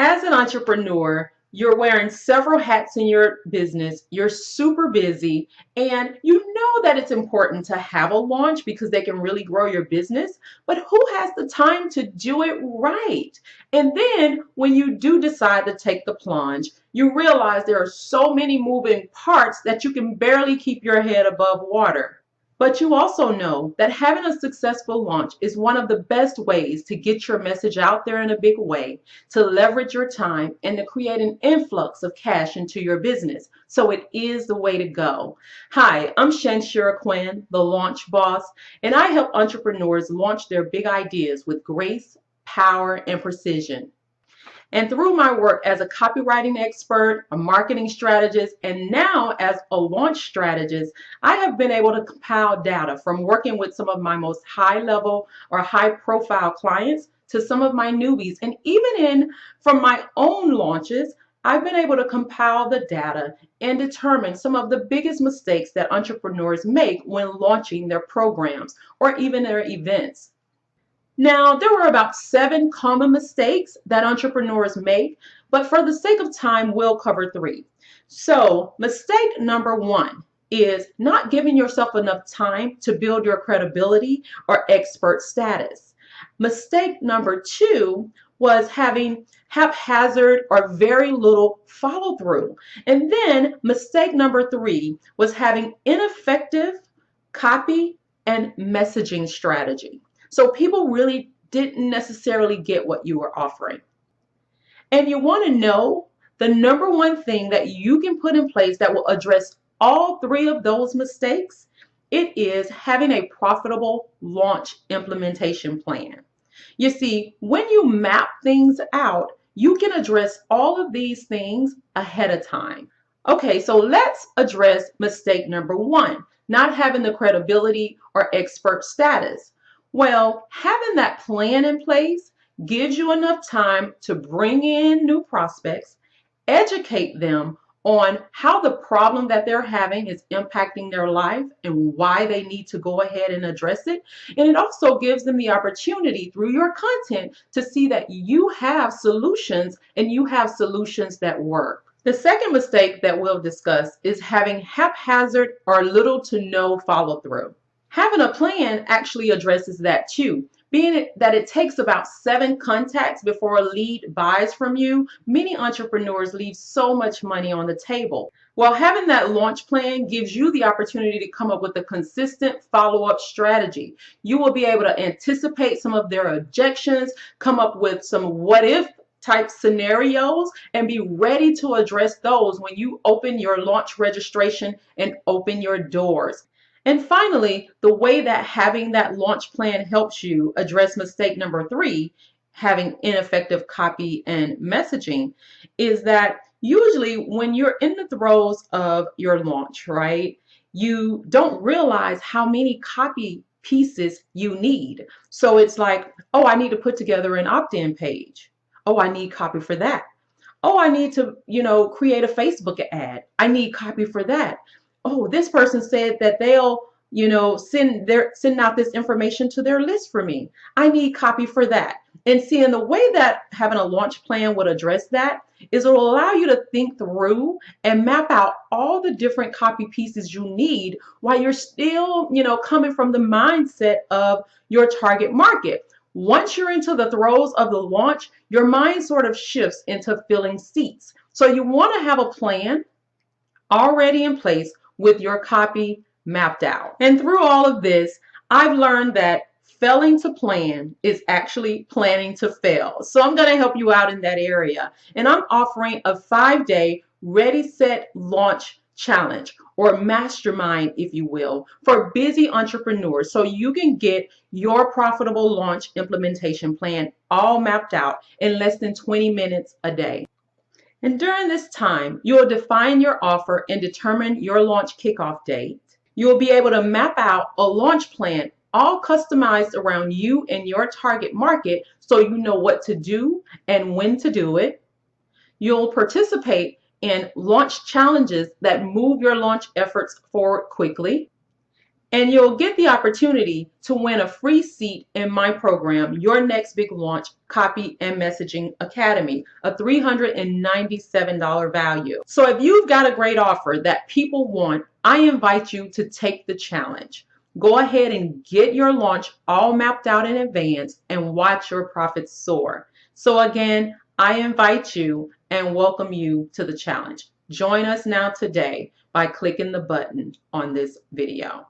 As an entrepreneur, you're wearing several hats in your business, you're super busy, and you know that it's important to have a launch because they can really grow your business. But who has the time to do it right? And then when you do decide to take the plunge, you realize there are so many moving parts that you can barely keep your head above water. But you also know that having a successful launch is one of the best ways to get your message out there in a big way, to leverage your time, and to create an influx of cash into your business. So it is the way to go. Hi, I'm Shanshira Quinn, the Launch Boss, and I help entrepreneurs launch their big ideas with grace, power, and precision. And through my work as a copywriting expert, a marketing strategist, and now as a launch strategist, I have been able to compile data from working with some of my most high level or high profile clients to some of my newbies. And even in from my own launches, I've been able to compile the data and determine some of the biggest mistakes that entrepreneurs make when launching their programs or even their events. Now, there were about 7 common mistakes that entrepreneurs make, but for the sake of time, we'll cover 3. So, mistake number 1 is not giving yourself enough time to build your credibility or expert status. Mistake number 2 was having haphazard or very little follow through. And then mistake number 3 was having ineffective copy and messaging strategy. So people really didn't necessarily get what you were offering. And you want to know the number one thing that you can put in place that will address all 3 of those mistakes? It is having a profitable launch implementation plan. You see, when you map things out, you can address all of these things ahead of time. Okay, so let's address mistake number 1, not having the credibility or expert status. Well, having that plan in place gives you enough time to bring in new prospects, educate them on how the problem that they're having is impacting their life and why they need to go ahead and address it. And it also gives them the opportunity through your content to see that you have solutions and you have solutions that work. The second mistake that we'll discuss is having haphazard or little to no follow through. Having a plan actually addresses that too. Being that it takes about 7 contacts before a lead buys from you, many entrepreneurs leave so much money on the table. Well, having that launch plan gives you the opportunity to come up with a consistent follow-up strategy. You will be able to anticipate some of their objections, come up with some what if type scenarios, and be ready to address those when you open your launch registration and open your doors. And finally, the way that having that launch plan helps you address mistake number 3, having ineffective copy and messaging, is that usually when you're in the throes of your launch, right, you don't realize how many copy pieces you need. So it's like, oh, I need to put together an opt-in page. Oh, I need copy for that. Oh, I need to, create a Facebook ad. I need copy for that. Oh, this person said that they'll, send out this information to their list for me. I need copy for that. And seeing the way that having a launch plan would address that is it will allow you to think through and map out all the different copy pieces you need while you're still, coming from the mindset of your target market. Once you're into the throes of the launch, your mind sort of shifts into filling seats. So you want to have a plan already in place with your copy mapped out. And through all of this, I've learned that failing to plan is actually planning to fail. So I'm going to help you out in that area. And I'm offering a 5-day ready, set, launch challenge or mastermind, if you will, for busy entrepreneurs. So you can get your profitable launch implementation plan all mapped out in less than 20 minutes a day. And during this time, you will define your offer and determine your launch kickoff date. You will be able to map out a launch plan all customized around you and your target market so you know what to do and when to do it. You'll participate in launch challenges that move your launch efforts forward quickly. And you'll get the opportunity to win a free seat in my program, Your Next Big Launch Copy and Messaging Academy, a $397 value. So if you've got a great offer that people want, I invite you to take the challenge. Go ahead and get your launch all mapped out in advance and watch your profits soar. So again, I invite you and welcome you to the challenge. Join us now today by clicking the button on this video.